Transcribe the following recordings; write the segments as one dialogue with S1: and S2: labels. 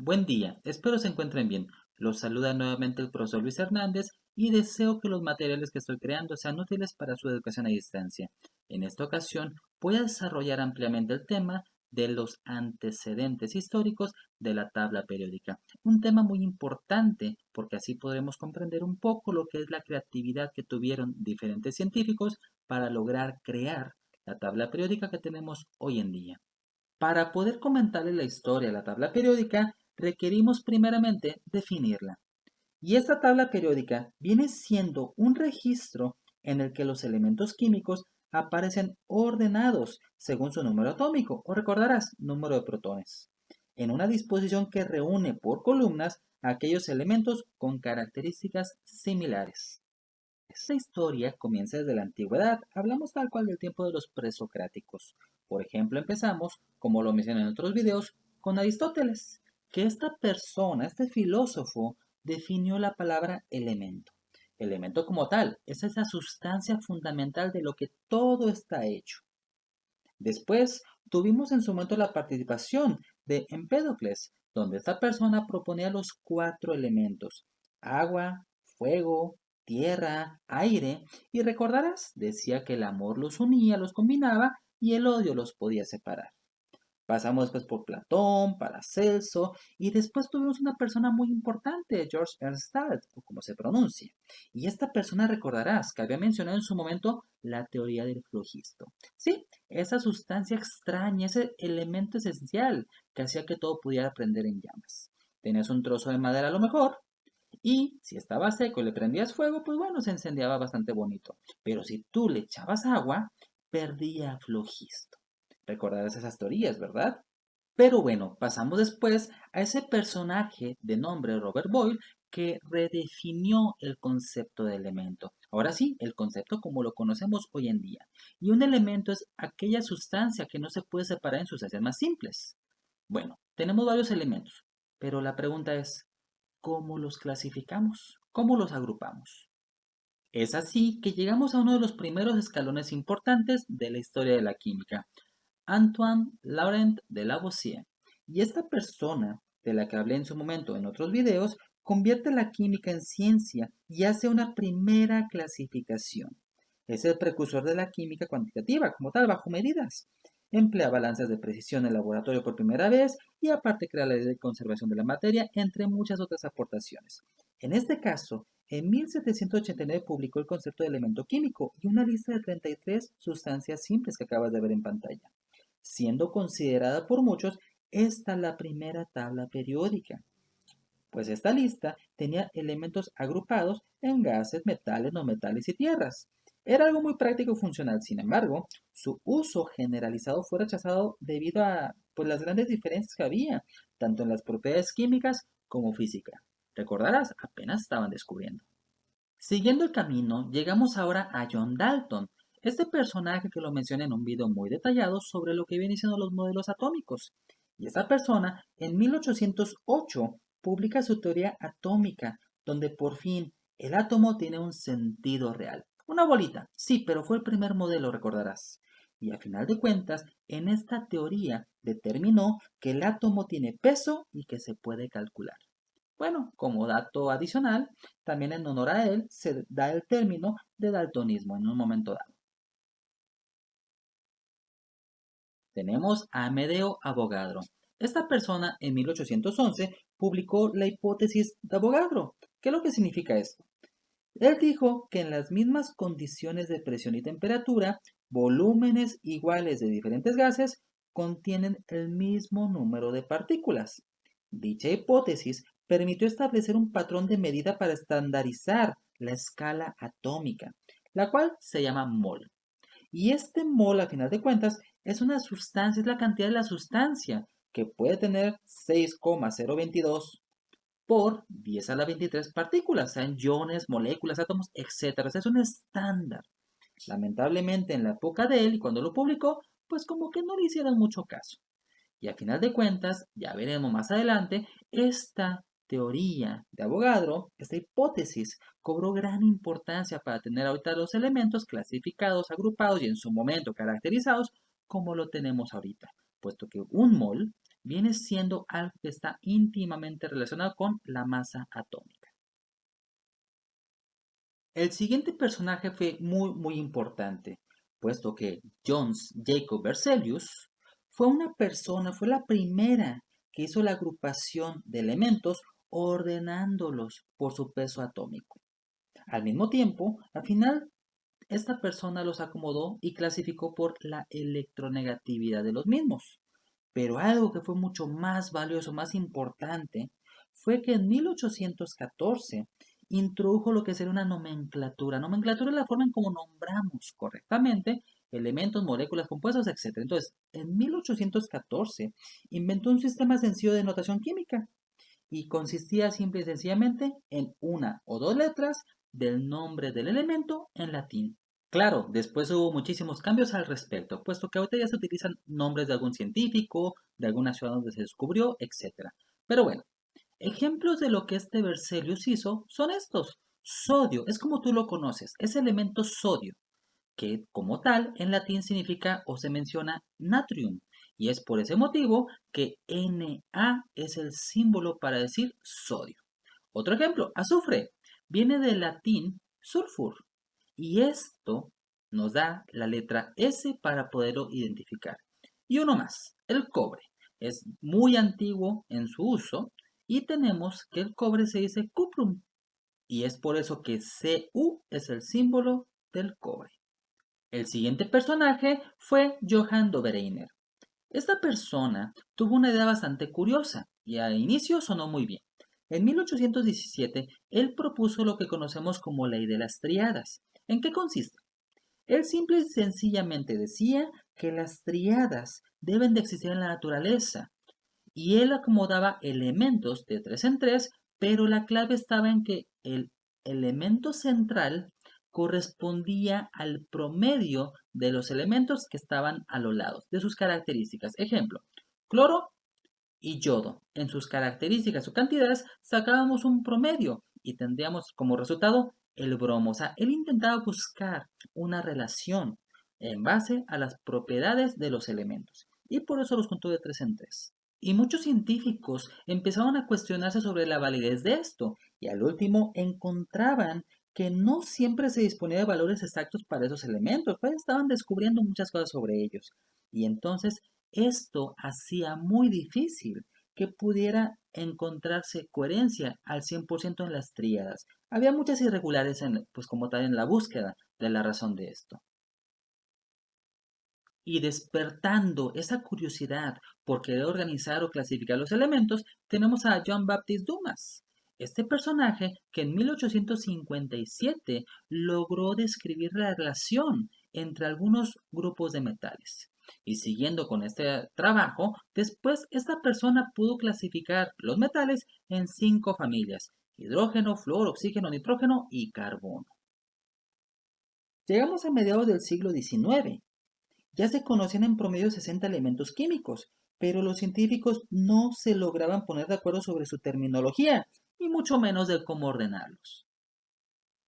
S1: Buen día, espero se encuentren bien. Los saluda nuevamente el profesor Luis Hernández y deseo que los materiales que estoy creando sean útiles para su educación a distancia. En esta ocasión voy a desarrollar ampliamente el tema de los antecedentes históricos de la tabla periódica. Un tema muy importante porque así podremos comprender un poco lo que es la creatividad que tuvieron diferentes científicos para lograr crear la tabla periódica que tenemos hoy en día. Para poder comentarles la historia de la tabla periódica, requerimos primeramente definirla. Y esta tabla periódica viene siendo un registro en el que los elementos químicos aparecen ordenados según su número atómico, o recordarás, número de protones, en una disposición que reúne por columnas aquellos elementos con características similares. Esta historia comienza desde la antigüedad, hablamos tal cual del tiempo de los presocráticos. Por ejemplo, empezamos, como lo mencioné en otros videos, con Aristóteles, que esta persona, este filósofo, definió la palabra elemento. Elemento como tal, esa es la sustancia fundamental de lo que todo está hecho. Después tuvimos en su momento la participación de Empédocles, donde esta persona proponía los cuatro elementos: agua, fuego, tierra, aire, y recordarás, decía que el amor los unía, los combinaba y el odio los podía separar. Pasamos después por Platón, Paracelso, y después tuvimos una persona muy importante, George Ernst, o como se pronuncia. Y esta persona recordarás que había mencionado en su momento la teoría del flogisto. Sí, esa sustancia extraña, ese elemento esencial que hacía que todo pudiera prender en llamas. Tenías un trozo de madera a lo mejor, y si estaba seco y le prendías fuego, pues bueno, se incendiaba bastante bonito. Pero si tú le echabas agua, perdía flogisto. Recordarás esas teorías, ¿verdad? Pero bueno, pasamos después a ese personaje de nombre Robert Boyle que redefinió el concepto de elemento. Ahora sí, el concepto como lo conocemos hoy en día. Y un elemento es aquella sustancia que no se puede separar en sustancias más simples. Bueno, tenemos varios elementos, pero la pregunta es, ¿cómo los clasificamos? ¿Cómo los agrupamos? Es así que llegamos a uno de los primeros escalones importantes de la historia de la química, Antoine Laurent de Lavoisier. Y esta persona, de la que hablé en su momento en otros videos, convierte la química en ciencia y hace una primera clasificación. Es el precursor de la química cuantitativa, como tal, bajo medidas. Emplea balanzas de precisión en el laboratorio por primera vez y aparte crea la ley de conservación de la materia, entre muchas otras aportaciones. En este caso, en 1789 publicó el concepto de elemento químico y una lista de 33 sustancias simples que acabas de ver en pantalla, siendo considerada por muchos esta la primera tabla periódica, pues esta lista tenía elementos agrupados en gases, metales, no metales y tierras. Era algo muy práctico y funcional, sin embargo, su uso generalizado fue rechazado debido a pues, las grandes diferencias que había, tanto en las propiedades químicas como física. Recordarás, apenas estaban descubriendo. Siguiendo el camino, llegamos ahora a John Dalton, este personaje que lo mencioné en un video muy detallado sobre lo que vienen siendo los modelos atómicos. Y esta persona, en 1808, publica su teoría atómica, donde por fin el átomo tiene un sentido real. Una bolita, sí, pero fue el primer modelo, recordarás. Y a final de cuentas, en esta teoría determinó que el átomo tiene peso y que se puede calcular. Bueno, como dato adicional, también en honor a él se da el término de daltonismo en un momento dado. Tenemos a Amedeo Avogadro. Esta persona en 1811 publicó la hipótesis de Avogadro. ¿Qué es lo que significa esto? Él dijo que en las mismas condiciones de presión y temperatura, volúmenes iguales de diferentes gases contienen el mismo número de partículas. Dicha hipótesis permitió establecer un patrón de medida para estandarizar la escala atómica, la cual se llama mol. Y este mol, a final de cuentas, es una sustancia, es la cantidad de la sustancia, que puede tener 6,022 por 10 a la 23 partículas, sean iones, moléculas, átomos, etcétera. O sea, es un estándar. Lamentablemente, en la época de él y cuando lo publicó, pues como que no le hicieron mucho caso. Y a final de cuentas, ya veremos más adelante, esta teoría de Avogadro, esta hipótesis, cobró gran importancia para tener ahorita los elementos clasificados, agrupados y en su momento caracterizados como lo tenemos ahorita, puesto que un mol viene siendo algo que está íntimamente relacionado con la masa atómica. El siguiente personaje fue muy importante, puesto que Jöns Jacob Berzelius fue la primera que hizo la agrupación de elementos ordenándolos por su peso atómico. Al mismo tiempo, al final, esta persona los acomodó y clasificó por la electronegatividad de los mismos. Pero algo que fue mucho más valioso, más importante, fue que en 1814 introdujo lo que sería una nomenclatura. Nomenclatura es la forma en cómo nombramos correctamente elementos, moléculas, compuestos, etc. Entonces, en 1814 inventó un sistema sencillo de notación química y consistía simple y sencillamente en una o dos letras del nombre del elemento en latín. Claro, después hubo muchísimos cambios al respecto, puesto que ahorita ya se utilizan nombres de algún científico, de alguna ciudad donde se descubrió, etc. Pero bueno, ejemplos de lo que este Berzelius hizo son estos. Sodio, es como tú lo conoces, es elemento sodio, que como tal en latín significa o se menciona natrium, y es por ese motivo que Na es el símbolo para decir sodio. Otro ejemplo, azufre, viene del latín sulfur, y esto nos da la letra S para poderlo identificar. Y uno más, el cobre. Es muy antiguo en su uso y tenemos que el cobre se dice cuprum, y es por eso que Cu es el símbolo del cobre. El siguiente personaje fue Johann Dobereiner. Esta persona tuvo una idea bastante curiosa y al inicio sonó muy bien. En 1817, él propuso lo que conocemos como ley de las tríadas. ¿En qué consiste? Él simple y sencillamente decía que las tríadas deben de existir en la naturaleza y él acomodaba elementos de tres en tres, pero la clave estaba en que el elemento central correspondía al promedio de los elementos que estaban a los lados, de sus características. Ejemplo, cloro y yodo. En sus características o cantidades sacábamos un promedio y tendríamos como resultado el bromo. O sea, él intentaba buscar una relación en base a las propiedades de los elementos y por eso los contó de tres en tres. Y muchos científicos empezaron a cuestionarse sobre la validez de esto y al último encontraban que no siempre se disponía de valores exactos para esos elementos, pues estaban descubriendo muchas cosas sobre ellos. Y entonces esto hacía muy difícil que pudiera encontrarse coherencia al 100% en las tríadas. Había muchas irregularidades pues como tal en la búsqueda de la razón de esto. Y despertando esa curiosidad por querer organizar o clasificar los elementos, tenemos a Jean-Baptiste Dumas. Este personaje que en 1857 logró describir la relación entre algunos grupos de metales. Y siguiendo con este trabajo, después esta persona pudo clasificar los metales en 5 familias: hidrógeno, flúor, oxígeno, nitrógeno y carbono. Llegamos a mediados del siglo XIX. Ya se conocían en promedio 60 elementos químicos, pero los científicos no se lograban poner de acuerdo sobre su terminología, y mucho menos de cómo ordenarlos.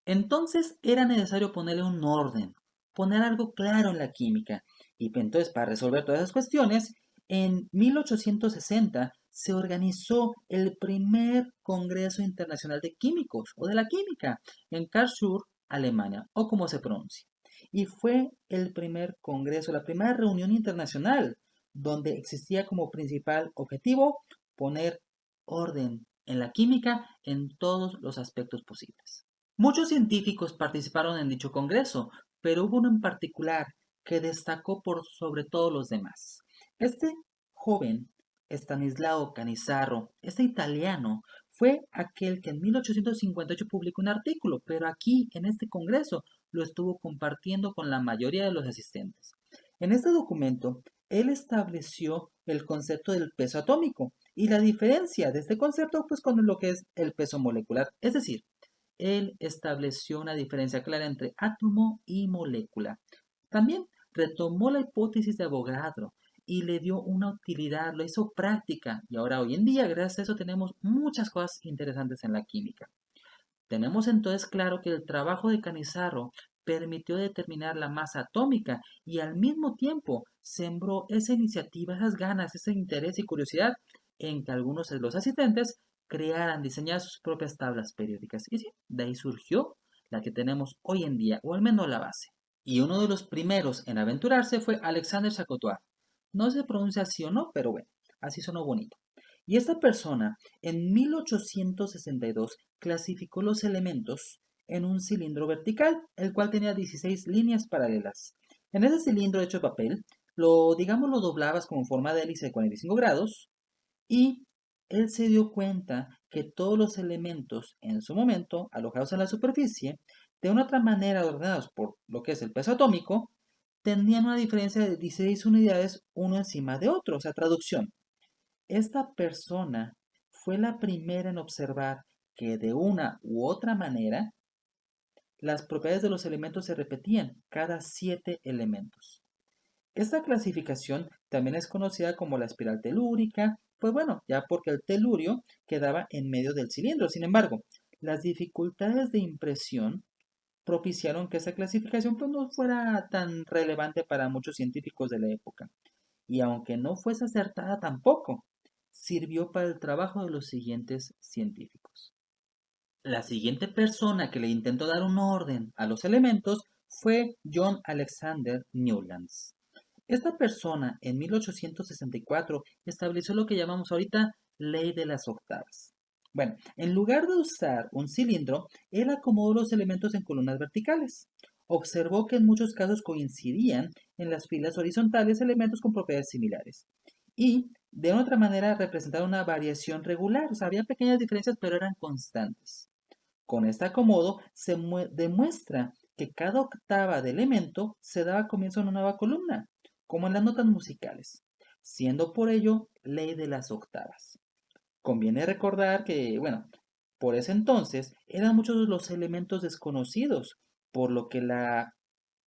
S1: Entonces era necesario ponerle un orden, poner algo claro en la química. Y entonces, para resolver todas esas cuestiones, en 1860 se organizó el primer Congreso Internacional de Químicos o de la Química en Karlsruhe, Alemania, o como se pronuncia. Y fue el primer congreso, la primera reunión internacional donde existía como principal objetivo poner orden en la química en todos los aspectos posibles. Muchos científicos participaron en dicho congreso, pero hubo uno en particular que destacó por sobre todos los demás. Este joven, Stanislao Canizaro, este italiano, fue aquel que en 1858 publicó un artículo, pero aquí, en este congreso, lo estuvo compartiendo con la mayoría de los asistentes. En este documento, él estableció el concepto del peso atómico y la diferencia de este concepto pues con lo que es el peso molecular, es decir, él estableció una diferencia clara entre átomo y molécula. También retomó la hipótesis de Avogadro y le dio una utilidad, lo hizo práctica y ahora hoy en día gracias a eso tenemos muchas cosas interesantes en la química. Tenemos entonces claro que el trabajo de Canizaro permitió determinar la masa atómica y al mismo tiempo sembró esa iniciativa, esas ganas, ese interés y curiosidad en que algunos de los asistentes crearan, diseñaran sus propias tablas periódicas. Y sí, de ahí surgió la que tenemos hoy en día, o al menos la base. Y uno de los primeros en aventurarse fue Alexander Chacotois. No se pronuncia así o no, pero bueno, así sonó bonito. Y esta persona en 1862 clasificó los elementos en un cilindro vertical, el cual tenía 16 líneas paralelas. En ese cilindro hecho de papel, digamos, lo doblabas como forma de hélice de 45 grados y él se dio cuenta que todos los elementos en su momento, alojados en la superficie, de una otra manera ordenados por lo que es el peso atómico, tenían una diferencia de 16 unidades uno encima de otro, o sea, traducción. Esta persona fue la primera en observar que de una u otra manera las propiedades de los elementos se repetían cada 7 elementos. Esta clasificación también es conocida como la espiral telúrica, pues bueno, ya porque el telurio quedaba en medio del cilindro. Sin embargo, las dificultades de impresión propiciaron que esa clasificación pues, no fuera tan relevante para muchos científicos de la época. Y aunque no fuese acertada tampoco, sirvió para el trabajo de los siguientes científicos. La siguiente persona que le intentó dar un orden a los elementos fue John Alexander Newlands. Esta persona en 1864 estableció lo que llamamos ahorita ley de las octavas. Bueno, en lugar de usar un cilindro, él acomodó los elementos en columnas verticales. Observó que en muchos casos coincidían en las filas horizontales elementos con propiedades similares. Y de otra manera representaron una variación regular, o sea, había pequeñas diferencias, pero eran constantes. Con este acomodo se demuestra que cada octava de elemento se daba comienzo a una nueva columna, como en las notas musicales, siendo por ello ley de las octavas. Conviene recordar que, bueno, por ese entonces eran muchos los elementos desconocidos, por lo que la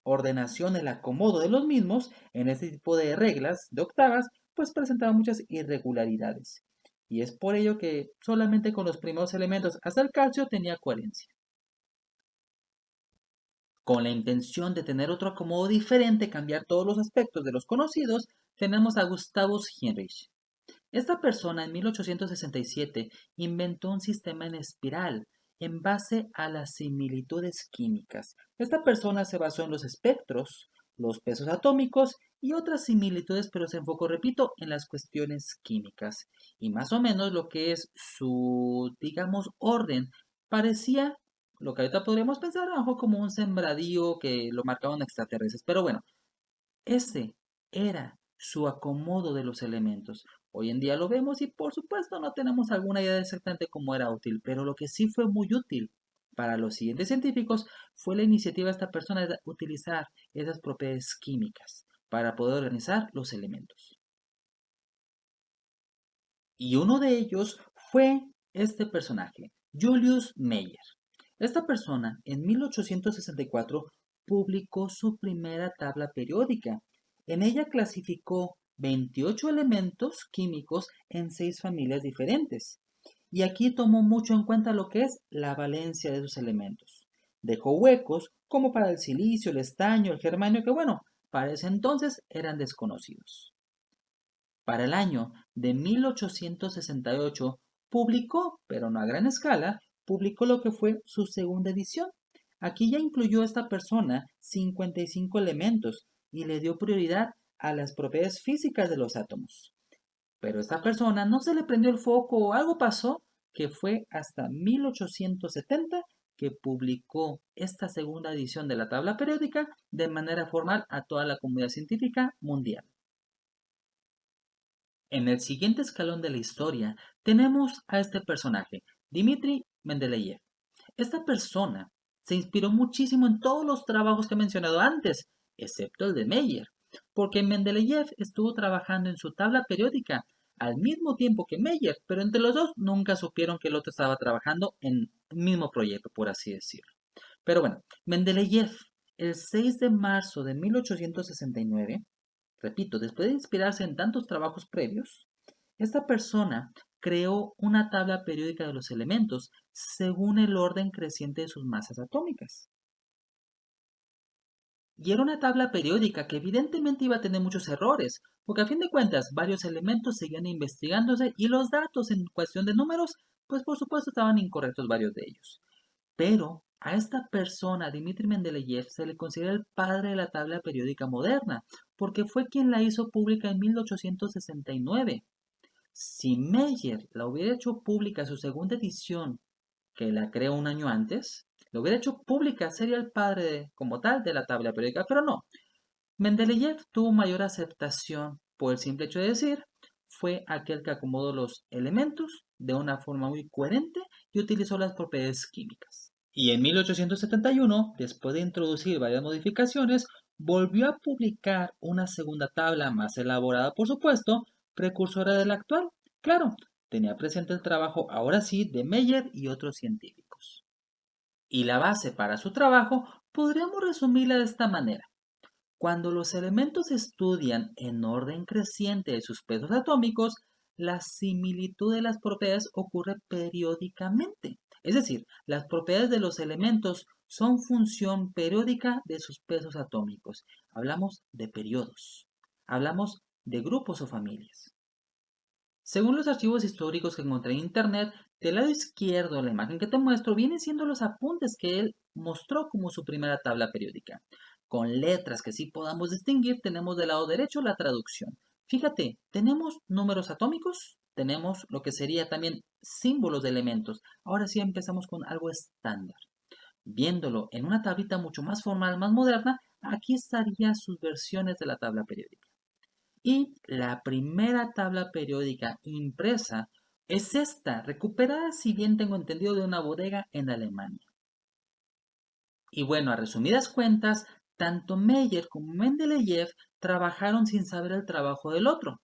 S1: ordenación, el acomodo de los mismos en este tipo de reglas de octavas, pues presentaba muchas irregularidades. Y es por ello que solamente con los primeros elementos hasta el calcio tenía coherencia. Con la intención de tener otro acomodo diferente, cambiar todos los aspectos de los conocidos, tenemos a Gustavus Heinrich. Esta persona en 1867 inventó un sistema en espiral en base a las similitudes químicas. Esta persona se basó en los espectros, los pesos atómicos y otras similitudes, pero se enfocó, repito, en las cuestiones químicas. Y más o menos lo que es su, digamos, orden parecía lo que ahorita podríamos pensar, a lo mejor como un sembradío que lo marcaban extraterrestres. Pero bueno, ese era su acomodo de los elementos. Hoy en día lo vemos y por supuesto no tenemos alguna idea de exactamente cómo era útil, pero lo que sí fue muy útil para los siguientes científicos fue la iniciativa de esta persona de utilizar esas propiedades químicas para poder organizar los elementos. Y uno de ellos fue este personaje, Julius Meyer. Esta persona en 1864 publicó su primera tabla periódica. En ella clasificó 28 elementos químicos en 6 familias diferentes. Y aquí tomó mucho en cuenta lo que es la valencia de esos elementos. Dejó huecos como para el silicio, el estaño, el germanio, que bueno, para ese entonces eran desconocidos. Para el año de 1868 publicó, pero no a gran escala, publicó lo que fue su segunda edición. Aquí ya incluyó esta persona 55 elementos y le dio prioridad a las propiedades físicas de los átomos. Pero esta persona no se le prendió el foco o algo pasó que fue hasta 1870 que publicó esta segunda edición de la tabla periódica de manera formal a toda la comunidad científica mundial. En el siguiente escalón de la historia tenemos a este personaje, Dmitri Mendeleev. Esta persona se inspiró muchísimo en todos los trabajos que he mencionado antes, excepto el de Meyer, porque Mendeleev estuvo trabajando en su tabla periódica al mismo tiempo que Meyer, pero entre los dos nunca supieron que el otro estaba trabajando en el mismo proyecto, por así decirlo. Pero bueno, Mendeleev, el 6 de marzo de 1869, repito, después de inspirarse en tantos trabajos previos, esta persona creó una tabla periódica de los elementos según el orden creciente de sus masas atómicas. Y era una tabla periódica que evidentemente iba a tener muchos errores, porque a fin de cuentas varios elementos seguían investigándose y los datos en cuestión de números, pues por supuesto estaban incorrectos varios de ellos. Pero a esta persona, Dmitri Mendeleev, se le considera el padre de la tabla periódica moderna, porque fue quien la hizo pública en 1869. Si Meyer la hubiera hecho pública su segunda edición, que la creó un año antes, lo hubiera hecho pública, sería el padre como tal de la tabla periódica, pero no. Mendeleev tuvo mayor aceptación por el simple hecho de decir, fue aquel que acomodó los elementos de una forma muy coherente y utilizó las propiedades químicas. Y en 1871, después de introducir varias modificaciones, volvió a publicar una segunda tabla más elaborada, por supuesto, precursora de la actual. Claro, tenía presente el trabajo ahora sí de Meyer y otros científicos. Y la base para su trabajo podríamos resumirla de esta manera. Cuando los elementos se estudian en orden creciente de sus pesos atómicos, la similitud de las propiedades ocurre periódicamente. Es decir, las propiedades de los elementos son función periódica de sus pesos atómicos. Hablamos de periodos. Hablamos de grupos o familias. Según los archivos históricos que encontré en internet, del lado izquierdo de la imagen que te muestro vienen siendo los apuntes que él mostró como su primera tabla periódica. Con letras que sí podamos distinguir, tenemos del lado derecho la traducción. Fíjate, tenemos números atómicos, tenemos lo que sería también símbolos de elementos. Ahora sí empezamos con algo estándar. Viéndolo en una tablita mucho más formal, más moderna, aquí estarían sus versiones de la tabla periódica. Y la primera tabla periódica impresa es esta, recuperada, si bien tengo entendido, de una bodega en Alemania. Y bueno, a resumidas cuentas, tanto Meyer como Mendeleev trabajaron sin saber el trabajo del otro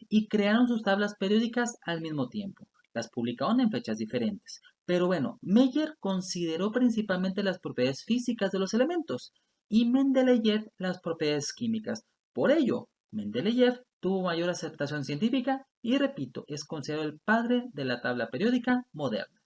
S1: y crearon sus tablas periódicas al mismo tiempo. Las publicaron en fechas diferentes. Pero bueno, Meyer consideró principalmente las propiedades físicas de los elementos y Mendeleev las propiedades químicas. Por ello, Mendeleev tuvo mayor aceptación científica y, repito, es considerado el padre de la tabla periódica moderna.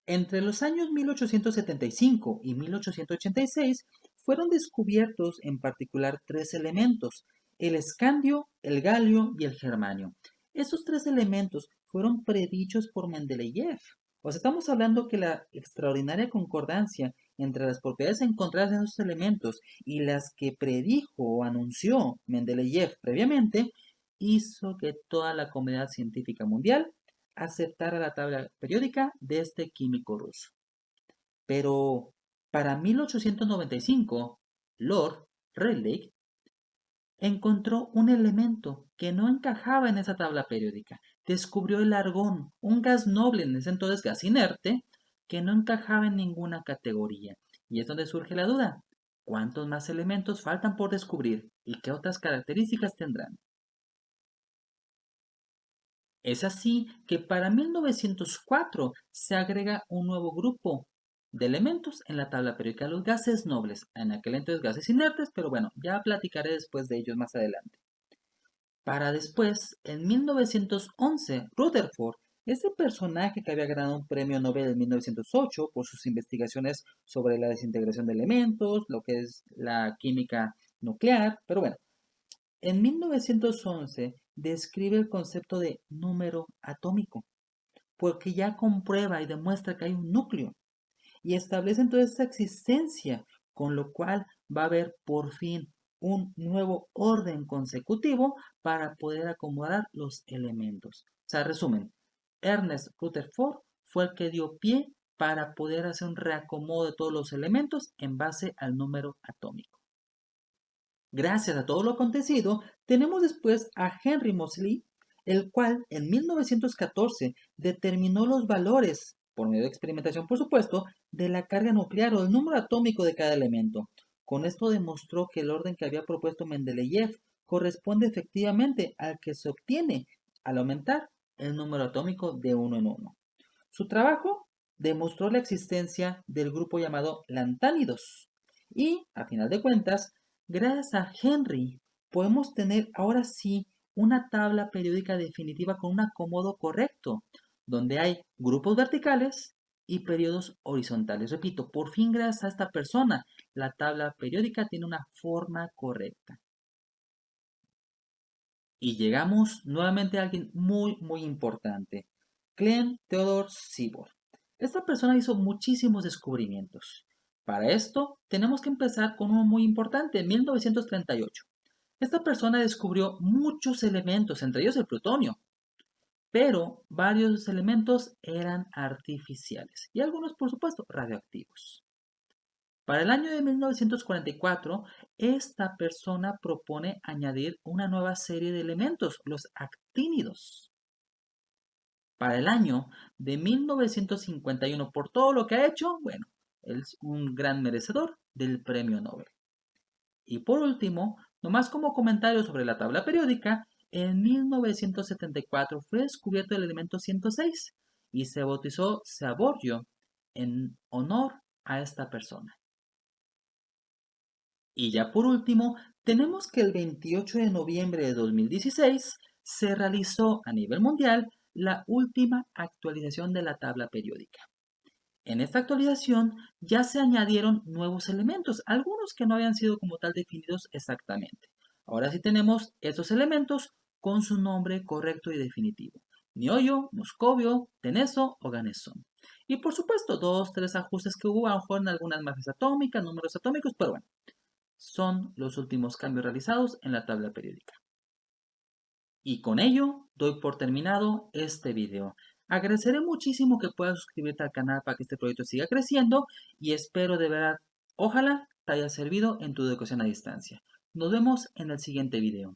S1: Entre los años 1875 y 1886 fueron descubiertos en particular tres elementos: el escandio, el galio y el germanio. Estos tres elementos fueron predichos por Mendeleev. O sea, estamos hablando que la extraordinaria concordancia entre las propiedades encontradas en esos elementos y las que predijo o anunció Mendeleev previamente hizo que toda la comunidad científica mundial aceptara la tabla periódica de este químico ruso. Pero para 1895, Lord Rayleigh encontró un elemento que no encajaba en esa tabla periódica. Descubrió el argón, un gas noble, en ese entonces gas inerte, que no encajaba en ninguna categoría. Y es donde surge la duda. ¿Cuántos más elementos faltan por descubrir y qué otras características tendrán? Es así que para 1904 se agrega un nuevo grupo de elementos en la tabla periódica, los gases nobles, en aquel entonces gases inertes, pero bueno, ya platicaré después de ellos más adelante. Para después, en 1911, Rutherford, ese personaje que había ganado un premio Nobel en 1908 por sus investigaciones sobre la desintegración de elementos, lo que es la química nuclear, pero bueno, en 1911 describe el concepto de número atómico, porque ya comprueba y demuestra que hay un núcleo y establece entonces esa existencia, con lo cual va a haber por fin un nuevo orden consecutivo para poder acomodar los elementos. O sea, resumen, Ernest Rutherford fue el que dio pie para poder hacer un reacomodo de todos los elementos en base al número atómico. Gracias a todo lo acontecido, tenemos después a Henry Moseley, el cual en 1914 determinó los valores, por medio de experimentación por supuesto, de la carga nuclear o el número atómico de cada elemento. Con esto demostró que el orden que había propuesto Mendeleev corresponde efectivamente al que se obtiene al aumentar el número atómico de uno en uno. Su trabajo demostró la existencia del grupo llamado lantánidos y, a final de cuentas, gracias a Henry, podemos tener ahora sí una tabla periódica definitiva con un acomodo correcto, donde hay grupos verticales y periodos horizontales. Repito, por fin gracias a esta persona, la tabla periódica tiene una forma correcta. Y llegamos nuevamente a alguien muy importante, Clem Theodore Seaborg. Esta persona hizo muchísimos descubrimientos. Para esto, tenemos que empezar con uno muy importante, en 1938. Esta persona descubrió muchos elementos, entre ellos el plutonio, pero varios elementos eran artificiales y algunos, por supuesto, radioactivos. Para el año de 1944, esta persona propone añadir una nueva serie de elementos, los actínidos. Para el año de 1951, por todo lo que ha hecho, bueno, es un gran merecedor del premio Nobel. Y por último, nomás como comentario sobre la tabla periódica, en 1974 fue descubierto el elemento 106 y se bautizó Saborio en honor a esta persona. Y ya por último, tenemos que el 28 de noviembre de 2016 se realizó a nivel mundial la última actualización de la tabla periódica. En esta actualización ya se añadieron nuevos elementos, algunos que no habían sido como tal definidos exactamente. Ahora sí tenemos esos elementos con su nombre correcto y definitivo: niobio, moscovio, teneso o ganesón. Y por supuesto, dos, tres ajustes que hubo, a lo mejor en algunas masas atómicas, números atómicos, pero bueno, son los últimos cambios realizados en la tabla periódica. Y con ello doy por terminado este video. Agradeceré muchísimo que puedas suscribirte al canal para que este proyecto siga creciendo y espero de verdad, ojalá te haya servido en tu educación a distancia. Nos vemos en el siguiente video.